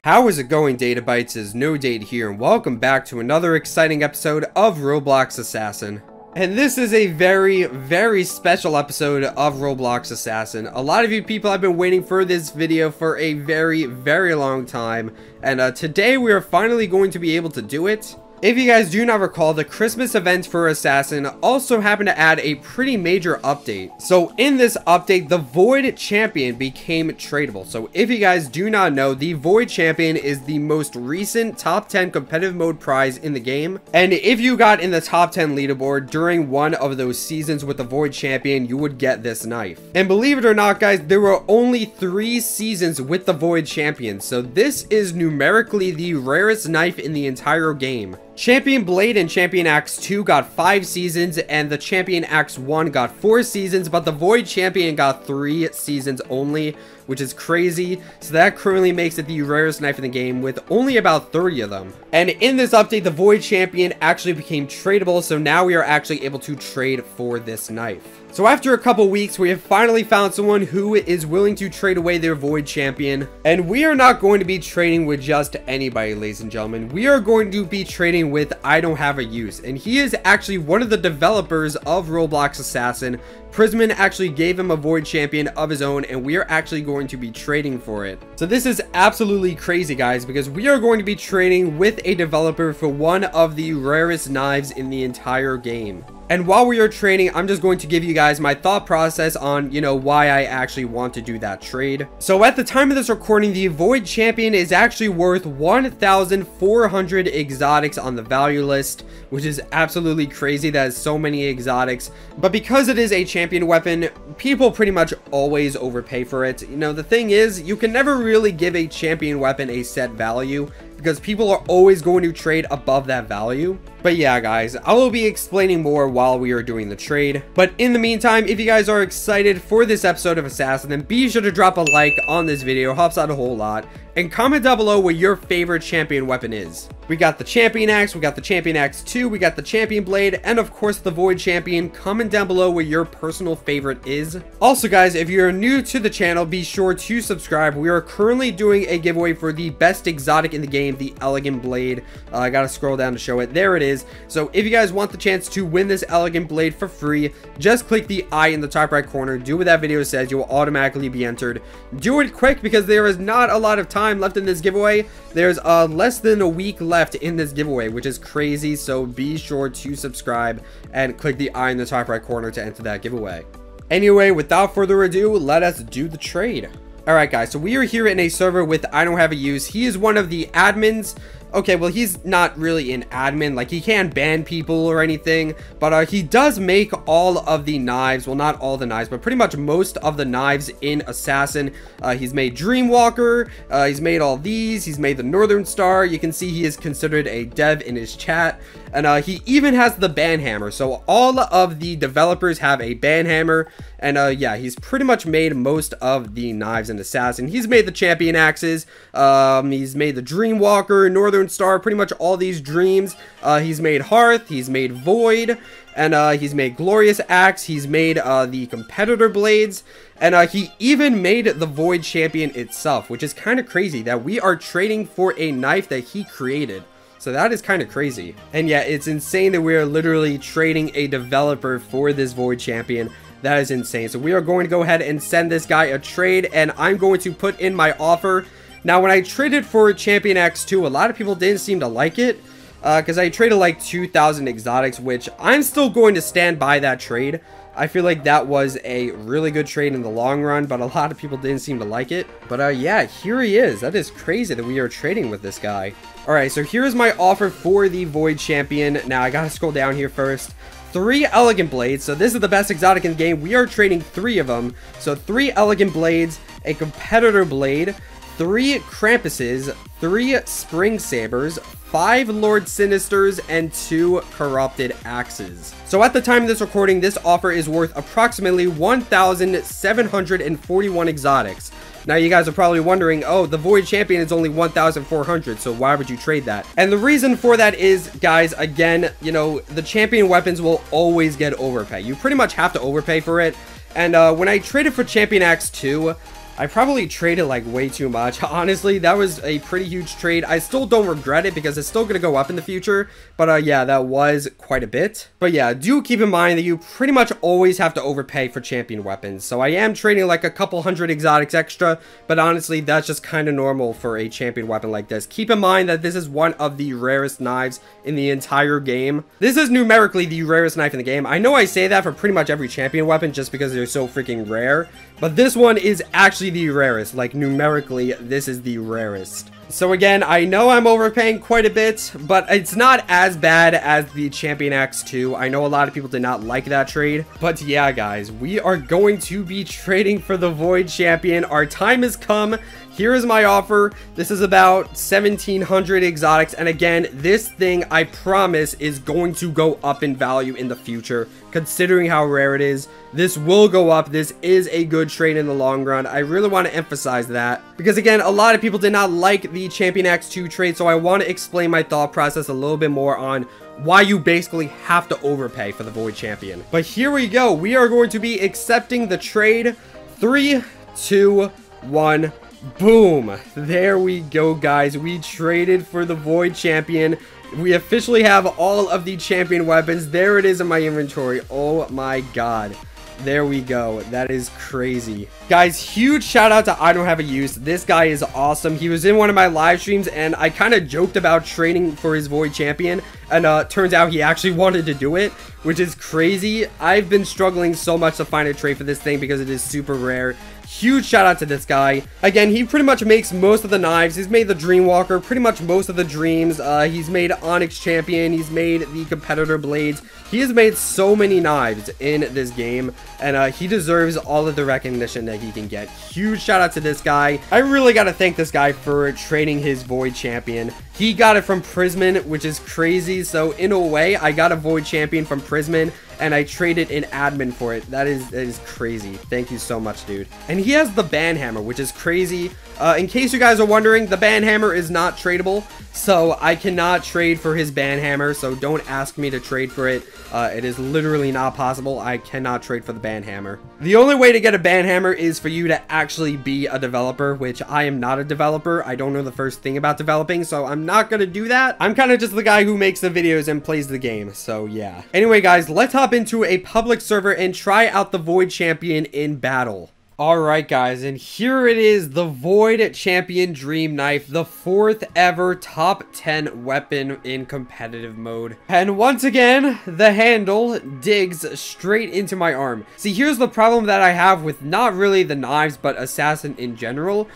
How is it going, Data Bytes? Is No Date here, and welcome back to another exciting episode of Roblox Assassin. And this is a very special episode of Roblox Assassin. A lot of you people have been waiting for this video for a very long time, and today we are finally going to be able to do it. If you guys do not recall, the Christmas event for Assassin also happened to add a pretty major update. So in this update, the Void Champion became tradable. So if you guys do not know, the Void Champion is the most recent top 10 competitive mode prize in the game. And if you got in the top 10 leaderboard during one of those seasons with the Void Champion, you would get this knife. And believe it or not, guys, there were only 3 seasons with the Void Champion. So this is numerically the rarest knife in the entire game. Champion Blade and Champion Axe 2 got 5 seasons, and the Champion Axe 1 got 4 seasons, but the Void Champion got 3 seasons only, which is crazy. So that currently makes it the rarest knife in the game with only about 30 of them. And in this update, the Void Champion actually became tradable, so now we are actually able to trade for this knife. So after a couple weeks, we have finally found someone who is willing to trade away their Void Champion. And we are not going to be trading with just anybody, ladies and gentlemen. We are going to be trading with I Don't Have a Use. And he is actually one of the developers of Roblox Assassin. Prisman actually gave him a Void Champion of his own, and we are actually going to be trading for it. So this is absolutely crazy, guys, because we are going to be trading with a developer for one of the rarest knives in the entire game. And while we are trading, I'm just going to give you guys my thought process on, why I actually want to do that trade. So at the time of this recording, the Void Champion is actually worth 1,400 exotics on the value list, which is absolutely crazy. That is so many exotics. But because it is a champion weapon, people pretty much always overpay for it. The thing is, you can never really give a champion weapon a set value, because people are always going to trade above that value. But yeah, guys, I will be explaining more while we are doing the trade. But in the meantime, if you guys are excited for this episode of Assassin, then be sure to drop a like on this video. It helps out a whole lot. And comment down below what your favorite champion weapon is. We got the Champion Axe, we got the Champion Axe 2, we got the Champion Blade, and of course the Void Champion. Comment down below what your personal favorite is. Also, guys, if you're new to the channel, be sure to subscribe. We are currently doing a giveaway for the best exotic in the game, the Elegant Blade. I gotta scroll down to show it. There it is. So if you guys want the chance to win this Elegant Blade for free, just click the I in the top right corner. Do what that video says. You will automatically be entered. Do it quick because there is not a lot of time left in this giveaway. There's less than a week left in this giveaway, which is crazy. So be sure to subscribe and click the I in the top right corner to enter that giveaway. Anyway, without further ado, let us do the trade. Alright, guys, so we are here in a server with I Don't Have a Use. He is one of the admins. Okay, well, he's not really an admin. Like, he can't ban people or anything, but he does make all of the knives. Well, not all the knives, but pretty much most of the knives in Assassin. He's made Dreamwalker. He's made all these. He's made the Northern Star. You can see he is considered a dev in his chat. And he even has the Banhammer. So all of the developers have a Banhammer. And yeah, he's pretty much made most of the knives in Assassin. He's made the Champion Axes. He's made the Dreamwalker, Northern Star, pretty much all these dreams. He's made Hearth. He's made Void. And he's made Glorious Axe. He's made the Competitor Blades. And he even made the Void Champion itself, which is kind of crazy that we are trading for a knife that he created. So that is kind of crazy. And yeah, it's insane that we are literally trading a developer for this Void Champion. That is insane. So we are going to go ahead and send this guy a trade, and I'm going to put in my offer. Now, when I traded for Champion Axe 2, a lot of people didn't seem to like it, because I traded like 2,000 exotics, which I'm still going to stand by that trade. I feel like that was a really good trade in the long run, but a lot of people didn't seem to like it. But yeah, here he is. That is crazy that we are trading with this guy. Alright, so here's my offer for the Void Champion. Now, I gotta scroll down here first. 3 Elegant Blades. So this is the best exotic in the game. We are trading 3 of them. So 3 Elegant Blades, a Competitor Blade, 3 Krampuses, 3 Spring Sabers, 5 Lord Sinisters, and 2 Corrupted Axes. So at the time of this recording, this offer is worth approximately 1,741 exotics. Now you guys are probably wondering, oh, the Void Champion is only 1,400, so why would you trade that? And the reason for that is, guys, again, the champion weapons will always get overpay. You pretty much have to overpay for it. And when I traded for Champion Axe 2, I probably traded like way too much. Honestly, that was a pretty huge trade. I still don't regret it because it's still going to go up in the future. But yeah, that was quite a bit. But yeah, do keep in mind that you pretty much always have to overpay for champion weapons. So I am trading like a couple hundred exotics extra, but honestly, that's just kind of normal for a champion weapon like this. Keep in mind that this is one of the rarest knives in the entire game. This is numerically the rarest knife in the game. I know I say that for pretty much every champion weapon just because they're so freaking rare, but this one is actually the rarest. Like, numerically, this is the rarest. So again, I know I'm overpaying quite a bit, but it's not as bad as the Champion X2. I know a lot of people did not like that trade, but yeah, guys, we are going to be trading for the Void Champion. Our time has come. Here is my offer. This is about 1,700 exotics, and again, this thing, I promise, is going to go up in value in the future, considering how rare it is. This will go up. This is a good trade in the long run. I really want to emphasize that, because again, a lot of people did not like the Champion X2 trade, so I want to explain my thought process a little bit more on why you basically have to overpay for the Void Champion. But here we go. We are going to be accepting the trade. 3, 2, 1... boom. There we go, guys. We traded for the Void Champion. We officially have all of the champion weapons. There it is in my inventory. Oh my god. There we go. That is crazy. Guys, huge shout out to I Don't Have a Use. This guy is awesome. He was in one of my live streams, and I kind of joked about trading for his Void Champion, and turns out he actually wanted to do it, which is crazy. I've been struggling so much to find a trade for this thing because it is super rare. Huge shout out to this guy. Again, he pretty much makes most of the knives. He's made the Dreamwalker, pretty much most of the dreams. He's made Onyx Champion. He's made the competitor blades. He has made so many knives in this game, and he deserves all of the recognition that he can get. Huge shout out to this guy. I really got to thank this guy for trading his Void Champion. He got it from Prisman, which is crazy. So in a way, I got a Void Champion from Prisman, and I traded an admin for it. That is crazy. Thank you so much, dude. And he has the Banhammer, which is crazy. In case you guys are wondering, the Banhammer is not tradable, so I cannot trade for his Banhammer, so don't ask me to trade for it. It is literally not possible. I cannot trade for the Banhammer. The only way to get a Banhammer is for you to actually be a developer, which I am not a developer. I don't know the first thing about developing, so I'm not gonna do that. I'm kind of just the guy who makes the videos and plays the game, so yeah. Anyway, guys, let's hop into a public server and try out the Void Champion in battle. Alright, guys, and here it is, the Void Champion Dream Knife, the 4th ever top 10 weapon in competitive mode. And once again, the handle digs straight into my arm. See, here's the problem that I have with not really the knives, but Assassin in general.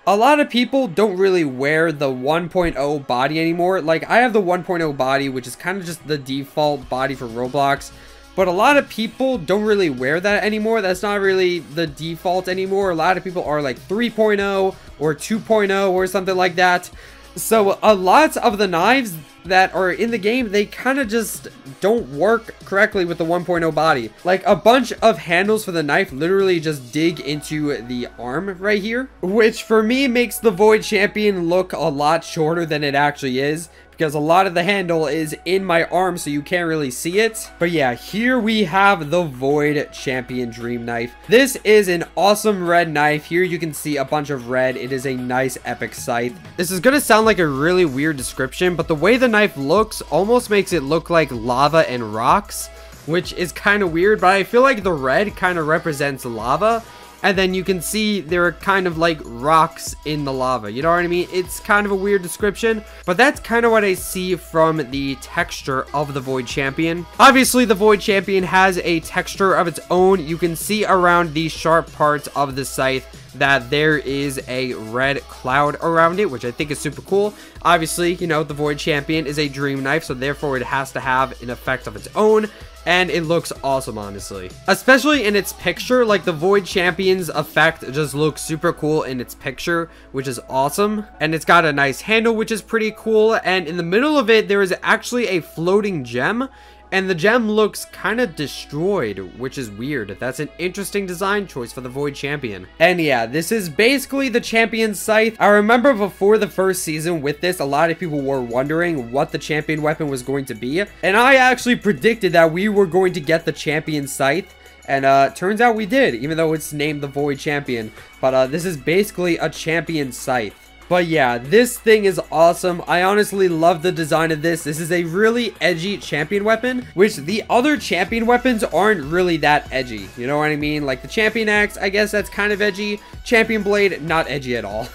A lot of people don't really wear the 1.0 body anymore. Like, I have the 1.0 body, which is kind of just the default body for Roblox. But a lot of people don't really wear that anymore. That's not really the default anymore. A lot of people are like 3.0 or 2.0 or something like that. So a lot of the knives that are in the game, they kind of just don't work correctly with the 1.0 body. Like, a bunch of handles for the knife literally just dig into the arm right here, which for me makes the Void Champion look a lot shorter than it actually is, because a lot of the handle is in my arm, so you can't really see it. But yeah, here we have the Void Champion Dream Knife. This is an awesome red knife. Here you can see a bunch of red. It is a nice epic scythe. This is gonna sound like a really weird description, but the way the knife looks almost makes it look like lava and rocks, which is kind of weird, but I feel like the red kind of represents lava. And then you can see there are kind of like rocks in the lava. You know what I mean? It's kind of a weird description, but that's kind of what I see from the texture of the Void Champion. Obviously, the Void Champion has a texture of its own. You can see around the sharp parts of the scythe that there is a red cloud around it, which I think is super cool. Obviously, you know, the Void Champion is a dream knife, so therefore it has to have an effect of its own. And it looks awesome, honestly. Especially in its picture, like the Void Champion's effect just looks super cool in its picture, which is awesome. And it's got a nice handle, which is pretty cool. And in the middle of it, there is actually a floating gem. And the gem looks kind of destroyed, which is weird. That's an interesting design choice for the Void Champion. And yeah, this is basically the Champion Scythe. I remember before the first season with this, a lot of people were wondering what the Champion weapon was going to be. And I actually predicted that we were going to get the Champion Scythe. And turns out we did, even though it's named the Void Champion. But this is basically a champion scythe. But yeah, this thing is awesome. I honestly love the design of this. This is a really edgy champion weapon, which the other champion weapons aren't really that edgy. You know what I mean? Like the champion axe, I guess that's kind of edgy. Champion blade, not edgy at all.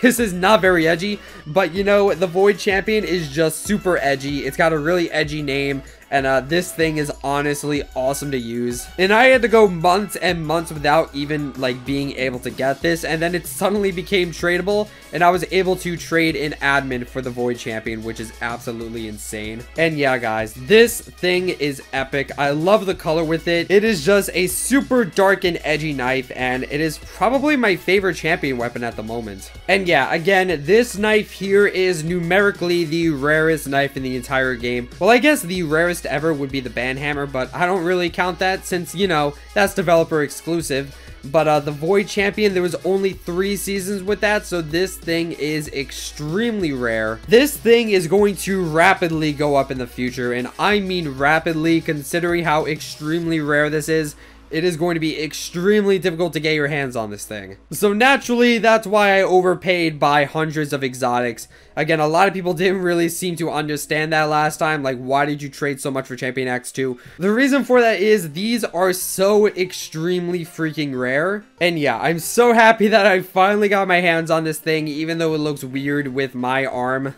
This is not very edgy, but you know, the Void Champion is just super edgy. It's got a really edgy name. And this thing is honestly awesome to use. And I had to go months and months without even like being able to get this. And then it suddenly became tradable. And I was able to trade in admin for the Void Champion, which is absolutely insane. And yeah, guys, this thing is epic. I love the color with it. It is just a super dark and edgy knife. And it is probably my favorite champion weapon at the moment. And yeah, again, this knife here is numerically the rarest knife in the entire game. Well, I guess the rarest ever would be the Banhammer, but I don't really count that since, you know, that's developer exclusive. But the Void Champion, there was only 3 seasons with that, so this thing is extremely rare. This thing is going to rapidly go up in the future, and I mean rapidly, considering how extremely rare this is. It is going to be extremely difficult to get your hands on this thing. So naturally, that's why I overpaid by hundreds of exotics. Again, a lot of people didn't really seem to understand that last time. Like, why did you trade so much for Champion X2? The reason for that is these are so extremely freaking rare. And yeah, I'm so happy that I finally got my hands on this thing, even though it looks weird with my arm.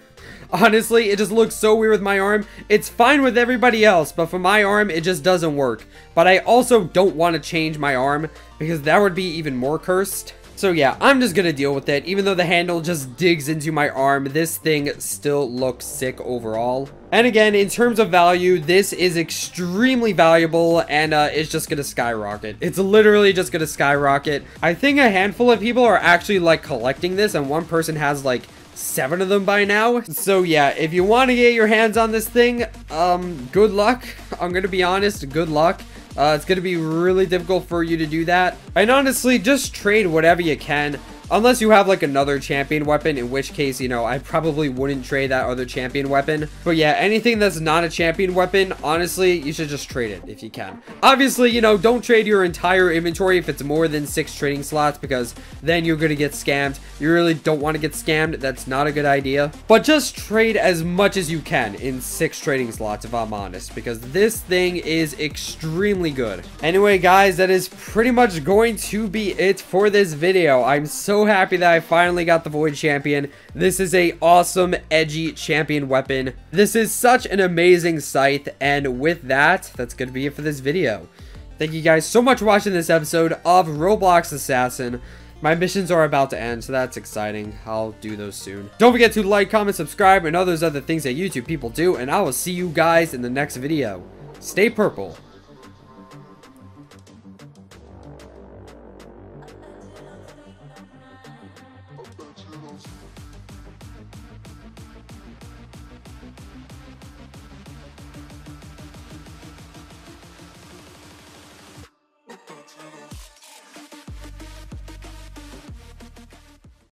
Honestly, it just looks so weird with my arm. It's fine with everybody else, but for my arm, it just doesn't work. But I also don't want to change my arm, because that would be even more cursed. So yeah, I'm just gonna deal with it. Even though the handle just digs into my arm, this thing still looks sick overall. And again, in terms of value, this is extremely valuable, and it's just gonna skyrocket. It's literally just gonna skyrocket. I think a handful of people are actually like collecting this, and one person has like 7 of them by now. So yeah, if you want to get your hands on this thing, good luck. I'm gonna be honest, good luck. It's gonna be really difficult for you to do that. And honestly, just trade whatever you can. Unless you have like another champion weapon, in which case, you know, I probably wouldn't trade that other champion weapon. But yeah, anything that's not a champion weapon, honestly, you should just trade it if you can. Obviously, you know, don't trade your entire inventory if it's more than 6 trading slots, because then you're gonna get scammed. You really don't want to get scammed. That's not a good idea. But just trade as much as you can in 6 trading slots, if I'm honest, because this thing is extremely good. Anyway, guys, that is pretty much going to be it for this video. I'm so happy that I finally got the Void Champion. This is a awesome, edgy champion weapon. This is such an amazing scythe, and with that, that's gonna be it for this video. Thank you guys so much for watching this episode of Roblox Assassin. My missions are about to end, so that's exciting. I'll do those soon. Don't forget to like, comment, subscribe, and all those other things that YouTube people do, and I will see you guys in the next video. Stay purple.